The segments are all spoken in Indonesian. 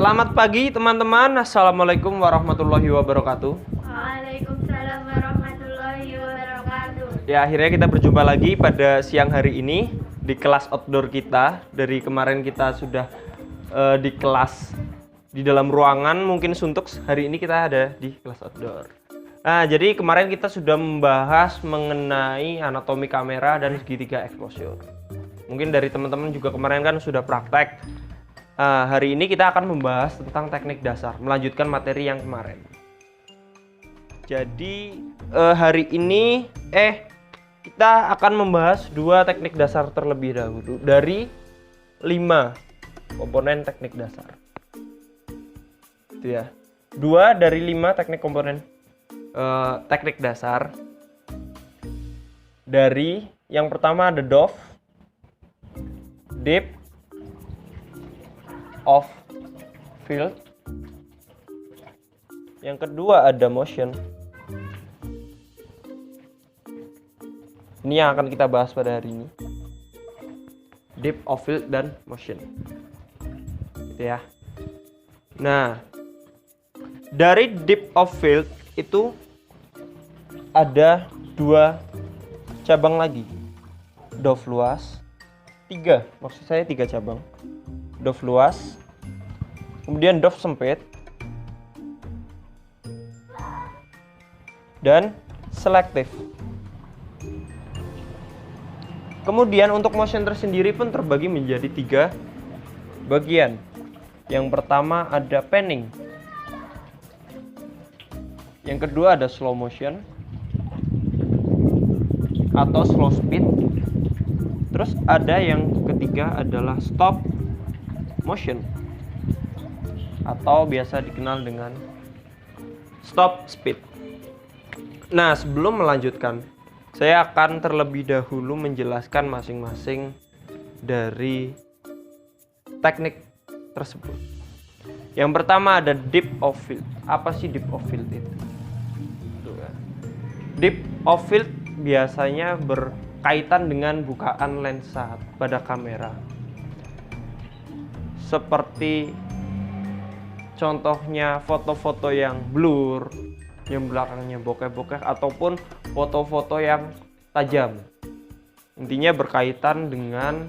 Selamat pagi teman-teman. Assalamualaikum warahmatullahi wabarakatuh. Waalaikumsalam warahmatullahi wabarakatuh. Ya, akhirnya kita berjumpa lagi pada siang hari ini di kelas outdoor kita. Dari kemarin kita sudah di kelas di dalam ruangan, mungkin suntuk. Hari ini kita ada di kelas outdoor. Nah, jadi kemarin kita sudah membahas mengenai anatomi kamera dan segitiga exposure. Mungkin dari teman-teman juga kemarin kan sudah praktek. Hari ini kita akan membahas tentang teknik dasar, melanjutkan materi yang kemarin. Jadi hari ini kita akan membahas 2 teknik dasar terlebih dahulu dari 5 komponen teknik dasar. Itu ya. 2 dari 5 teknik komponen teknik dasar. Dari yang pertama ada depth of field. Yang kedua ada motion. Ini yang akan kita bahas pada hari ini. Depth of field dan motion. Gitu ya. Nah, dari depth of field itu ada 2 cabang lagi. Depth luas. 3, maksud saya 3 cabang. Depth luas, kemudian depth sempit, dan selektif. Kemudian untuk motion tersendiri pun terbagi menjadi 3 bagian. Yang pertama ada panning, yang kedua ada slow motion atau slow speed, terus ada yang ketiga adalah stop motion atau biasa dikenal dengan stop speed. Nah, sebelum melanjutkan, saya akan terlebih dahulu menjelaskan masing-masing dari teknik tersebut. Yang pertama ada depth of field. Apa sih depth of field itu? Depth of field biasanya berkaitan dengan bukaan lensa pada kamera. Seperti contohnya foto-foto yang blur, yang belakangnya bokeh-bokeh, ataupun foto-foto yang tajam. Intinya berkaitan dengan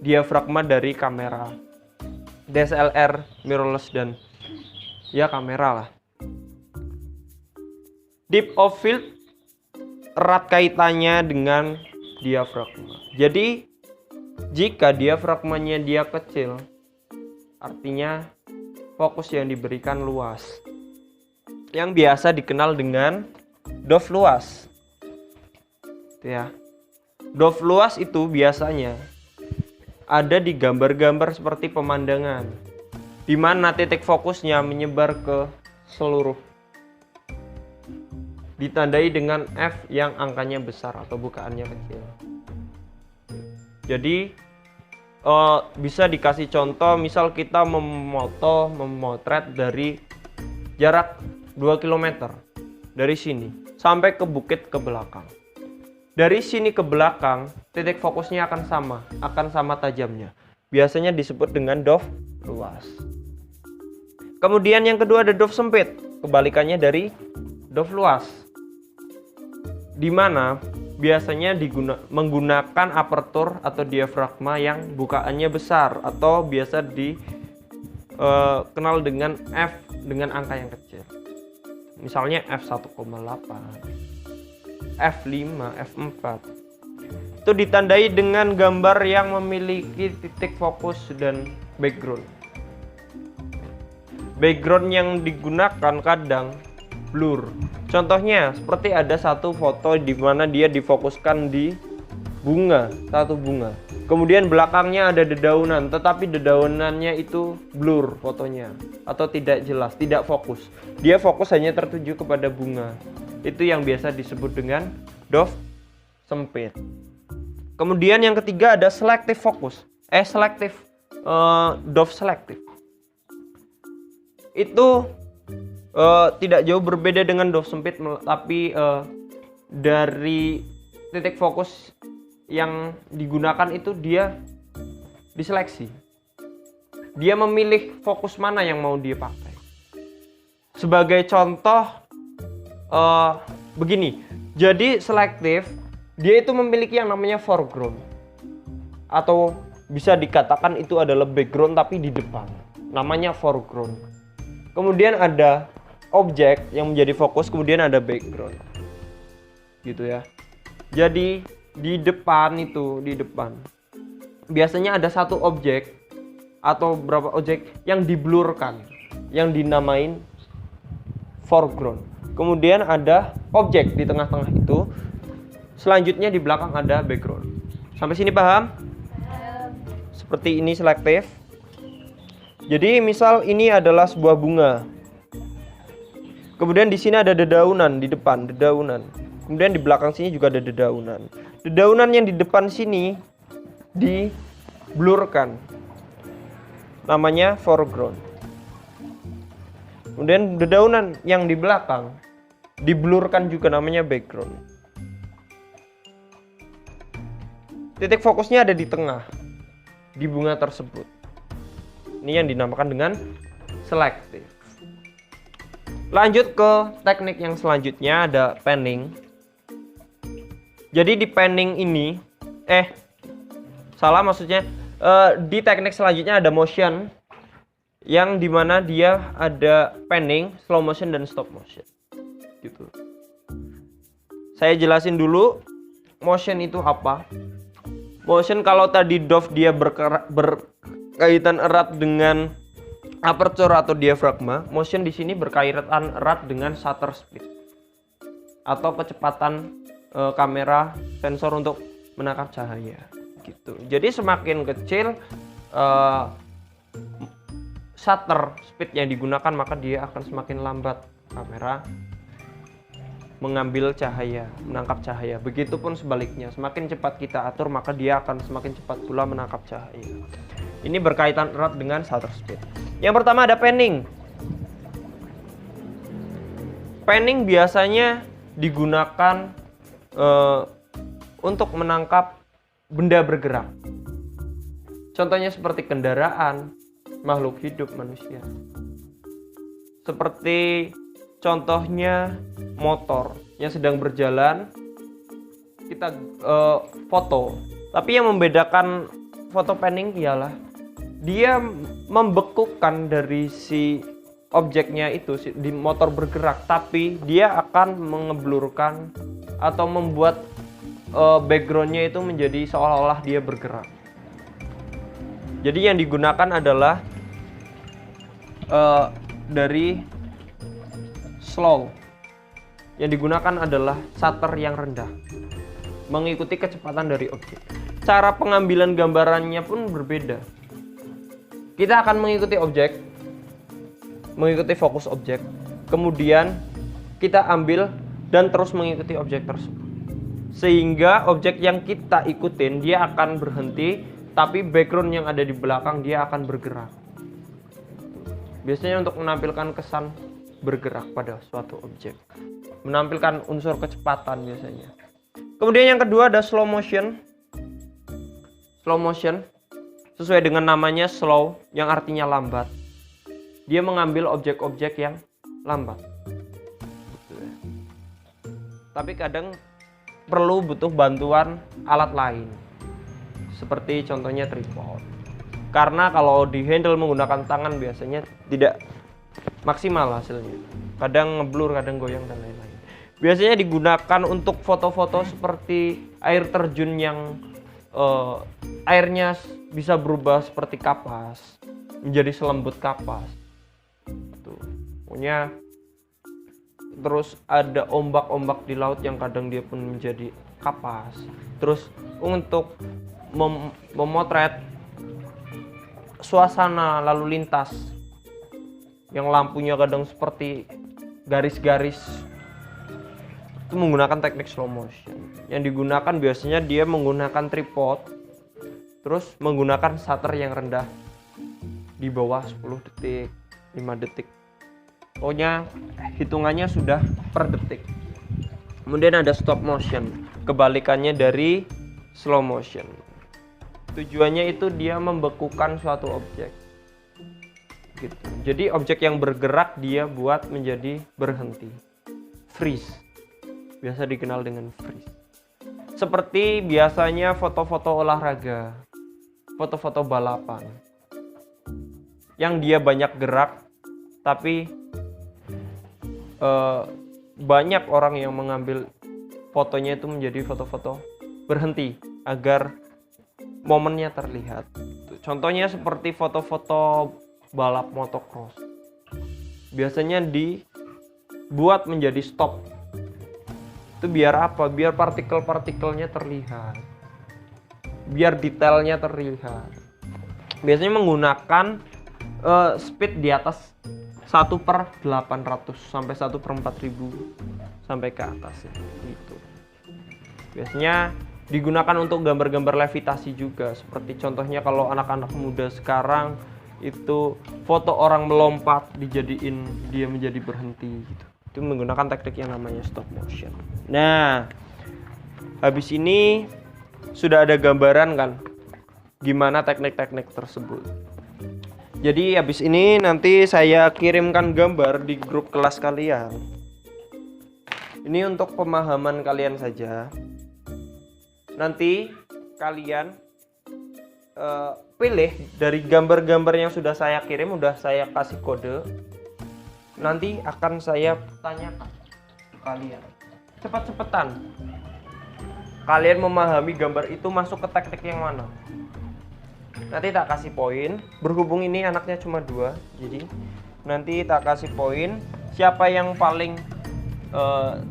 diafragma dari kamera, DSLR, mirrorless, dan ya kamera lah. Depth of field erat kaitannya dengan diafragma. Jadi jika diafragmanya dia kecil, artinya fokus yang diberikan luas, yang biasa dikenal dengan depth luas. Ya. Depth luas itu biasanya ada di gambar-gambar seperti pemandangan, di mana titik fokusnya menyebar ke seluruh, ditandai dengan F yang angkanya besar atau bukaannya kecil. Jadi bisa dikasih contoh, misal kita memotret dari jarak 2 km dari sini sampai ke bukit ke belakang. Dari sini ke belakang, titik fokusnya akan sama tajamnya. Biasanya disebut dengan depth luas. Kemudian yang kedua ada depth sempit, kebalikannya dari depth luas, di mana biasanya menggunakan apertur atau diafragma yang bukaannya besar atau biasa dikenal dengan F dengan angka yang kecil. Misalnya f1,8, f5, f4. Itu ditandai dengan gambar yang memiliki titik fokus dan background. Background yang digunakan kadang blur. Contohnya seperti ada satu foto di mana dia difokuskan di satu bunga. Kemudian belakangnya ada dedaunan, tetapi dedaunannya itu blur fotonya atau tidak jelas, tidak fokus. Dia fokus hanya tertuju kepada bunga. Itu yang biasa disebut dengan depth sempit. Kemudian yang ketiga ada selective focus. Depth selective. Itu tidak jauh berbeda dengan depth sempit, tapi dari titik fokus yang digunakan itu dia diseleksi. dia memilih fokus mana yang mau dia pakai. Sebagai contoh begini, jadi selektif dia itu memiliki yang namanya foreground, atau bisa dikatakan itu adalah background tapi di depan, namanya foreground. Kemudian ada objek yang menjadi fokus, kemudian ada background, gitu ya. Jadi di depan biasanya ada satu objek atau beberapa objek yang diblurkan, yang dinamain foreground. Kemudian ada objek di tengah-tengah itu. Selanjutnya di belakang ada background. Sampai sini paham? Seperti ini selektif. Jadi misal ini adalah sebuah bunga. Kemudian di sini ada dedaunan di depan, dedaunan. Kemudian di belakang sini juga ada dedaunan. Dedaunan yang di depan sini diblurkan. Namanya foreground. Kemudian dedaunan yang di belakang diblurkan juga, namanya background. Titik fokusnya ada di tengah, di bunga tersebut. Ini yang dinamakan dengan selektif. Lanjut ke teknik yang selanjutnya, ada panning. Jadi di panning ini, di teknik selanjutnya ada motion, yang dimana dia ada panning, slow motion, dan stop motion, gitu. Saya jelasin dulu motion itu apa. Motion, kalau tadi dove dia berkaitan erat dengan aperture atau diafragma, motion di sini berkaitan erat dengan shutter speed atau kecepatan kamera sensor untuk menangkap cahaya, gitu. Jadi semakin kecil shutter speed yang digunakan, maka dia akan semakin lambat kamera mengambil cahaya, menangkap cahaya. Begitupun sebaliknya, semakin cepat kita atur, maka dia akan semakin cepat pula menangkap cahaya. Ini berkaitan erat dengan shutter speed. Yang pertama ada panning. Panning biasanya digunakan untuk menangkap benda bergerak. Contohnya seperti kendaraan, makhluk hidup, manusia. Seperti contohnya motor yang sedang berjalan, kita foto. Tapi yang membedakan foto panning ialah dia membekukan dari si objeknya itu, di motor bergerak, tapi dia akan mengeblurkan atau membuat backgroundnya itu menjadi seolah-olah dia bergerak. Jadi yang digunakan adalah dari slow. Yang digunakan adalah shutter yang rendah, mengikuti kecepatan dari objek. Cara pengambilan gambarannya pun berbeda. Kita akan mengikuti objek, mengikuti fokus objek, kemudian kita ambil dan terus mengikuti objek tersebut, sehingga objek yang kita ikutin dia akan berhenti, tapi background yang ada di belakang dia akan bergerak. Biasanya untuk menampilkan kesan bergerak pada suatu objek, menampilkan unsur kecepatan biasanya. Kemudian yang kedua ada slow motion. Slow motion sesuai dengan namanya slow, yang artinya lambat. Dia mengambil objek-objek yang lambat. Tapi kadang butuh bantuan alat lain, seperti contohnya tripod. Karena kalau di handle menggunakan tangan biasanya tidak maksimal hasilnya. Kadang ngeblur, kadang goyang, dan lain-lain. Biasanya digunakan untuk foto-foto seperti air terjun yang airnya bisa berubah seperti kapas, menjadi selembut kapas. Tuh. Pokoknya terus ada ombak-ombak di laut yang kadang dia pun menjadi kapas. Terus untuk memotret suasana lalu lintas yang lampunya kadang seperti garis-garis, itu menggunakan teknik slow motion. Yang digunakan biasanya dia menggunakan tripod, terus menggunakan shutter yang rendah di bawah 10 detik, 5 detik. Pokoknya hitungannya sudah per detik. Kemudian ada stop motion, kebalikannya dari slow motion. Tujuannya itu dia membekukan suatu objek gitu. Jadi objek yang bergerak dia buat menjadi berhenti. Freeze. Biasa dikenal dengan freeze. Seperti biasanya foto-foto olahraga, foto-foto balapan. Yang dia banyak gerak, tapi banyak orang yang mengambil fotonya itu menjadi foto-foto berhenti agar momennya terlihat. Contohnya seperti foto-foto balap motocross. Biasanya dibuat menjadi stop. Itu biar apa? Biar partikel-partikelnya terlihat. Biar detailnya terlihat. Biasanya menggunakan speed di atas 1/800 sampai 1/4000 sampai ke atas ya, gitu. Biasanya digunakan untuk gambar-gambar levitasi juga, seperti contohnya kalau anak-anak muda sekarang itu foto orang melompat dijadiin dia menjadi berhenti gitu. Itu menggunakan teknik yang namanya stop motion. Nah, habis ini sudah ada gambaran kan gimana teknik-teknik tersebut. Jadi habis ini nanti saya kirimkan gambar di grup kelas kalian. Ini untuk pemahaman kalian saja. Nanti kalian pilih dari gambar-gambar yang sudah saya kirim, udah saya kasih kode. Nanti akan saya tanyakan ke kalian. Cepat-cepatan. Kalian memahami gambar itu masuk ke teknik yang mana? Nanti tak kasih poin. Berhubung ini anaknya cuma 2, jadi nanti tak kasih poin. Siapa yang paling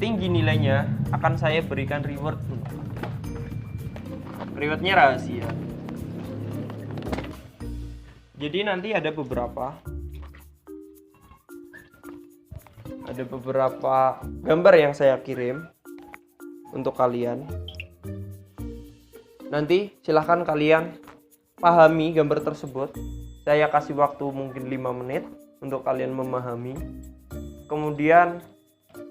tinggi nilainya akan saya berikan reward. Rewardnya rahasia. Jadi nanti ada beberapa gambar yang saya kirim untuk kalian. Nanti silahkan kalian pahami gambar tersebut. Saya kasih waktu mungkin 5 menit untuk kalian memahami. Kemudian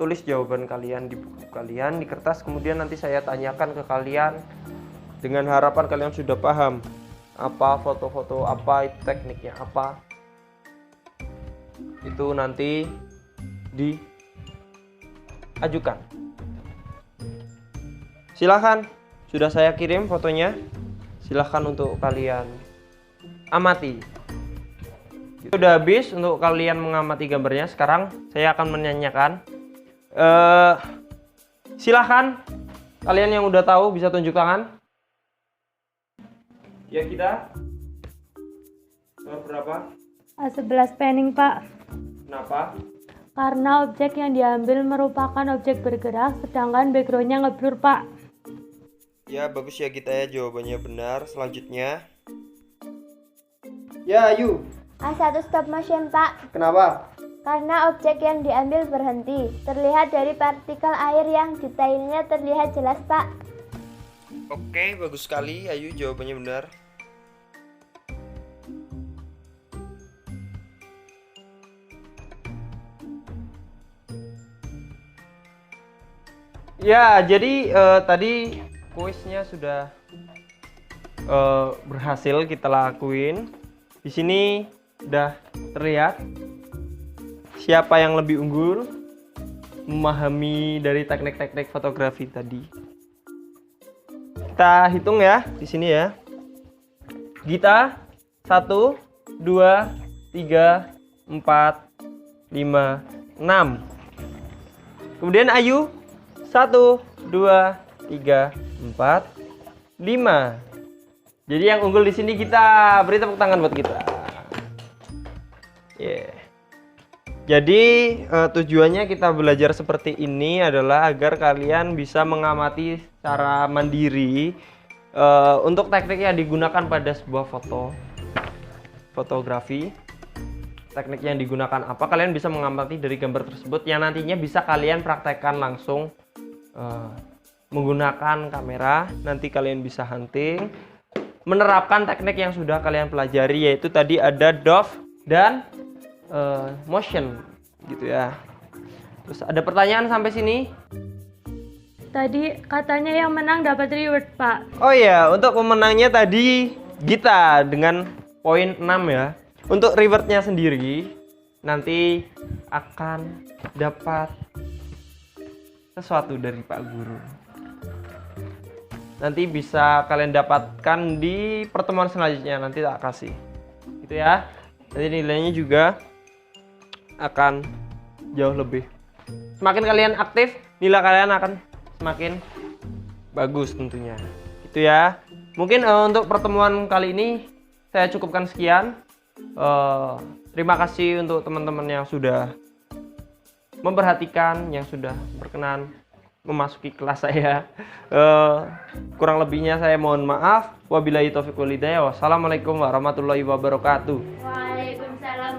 tulis jawaban kalian di buku kalian, di kertas. Kemudian nanti saya tanyakan ke kalian dengan harapan kalian sudah paham apa foto-foto, apa itu tekniknya apa. Itu nanti diajukan. Silahkan, sudah saya kirim fotonya. Silahkan untuk kalian amati. Sudah habis untuk kalian mengamati gambarnya. Sekarang saya akan menanyakan. Silahkan kalian yang udah tahu bisa tunjuk tangan. Ya kita berapa? A11 panning, Pak. Kenapa? Karena objek yang diambil merupakan objek bergerak, sedangkan backgroundnya ngeblur, Pak. Ya bagus ya kita ya, jawabannya benar. Selanjutnya ya Ayu. A1 stop motion, Pak. Kenapa? Karena objek yang diambil berhenti. Terlihat dari partikel air yang detailnya terlihat jelas, Pak. Oke, bagus sekali Ayu, jawabannya benar. Ya, jadi tadi kuisnya sudah berhasil kita lakuin. Di sini udah terlihat siapa yang lebih unggul memahami dari teknik-teknik fotografi tadi. Kita hitung ya di sini ya. Gita 1, 2, 3, 4, 5, 6. Kemudian Ayu 1, 2, 3, 4, 5. Jadi yang unggul di sini kita. Beri tepuk tangan buat kita. Yeah. Jadi tujuannya kita belajar seperti ini adalah agar kalian bisa mengamati secara mandiri untuk teknik yang digunakan pada sebuah fotografi. Teknik yang digunakan apa, kalian bisa mengamati dari gambar tersebut yang nantinya bisa kalian praktekkan langsung menggunakan kamera. Nanti kalian bisa hunting, menerapkan teknik yang sudah kalian pelajari, yaitu tadi ada dove dan motion gitu ya. Terus ada pertanyaan sampai sini? Tadi katanya yang menang dapat reward, Pak. Oh ya, untuk pemenangnya tadi Gita dengan poin 6 ya. Untuk rewardnya sendiri nanti akan dapat sesuatu dari Pak Guru. Nanti bisa kalian dapatkan di pertemuan selanjutnya, nanti tak kasih gitu ya. Nanti nilainya juga akan jauh lebih. Semakin kalian aktif, nilai kalian akan semakin bagus tentunya. Itu ya. Mungkin untuk pertemuan kali ini saya cukupkan sekian. Terima kasih untuk teman-teman yang sudah memperhatikan, yang sudah berkenan memasuki kelas saya. Kurang lebihnya saya mohon maaf. Wabillahi taufiq wal hidayah. Wassalamualaikum warahmatullahi wabarakatuh. Waalaikumsalam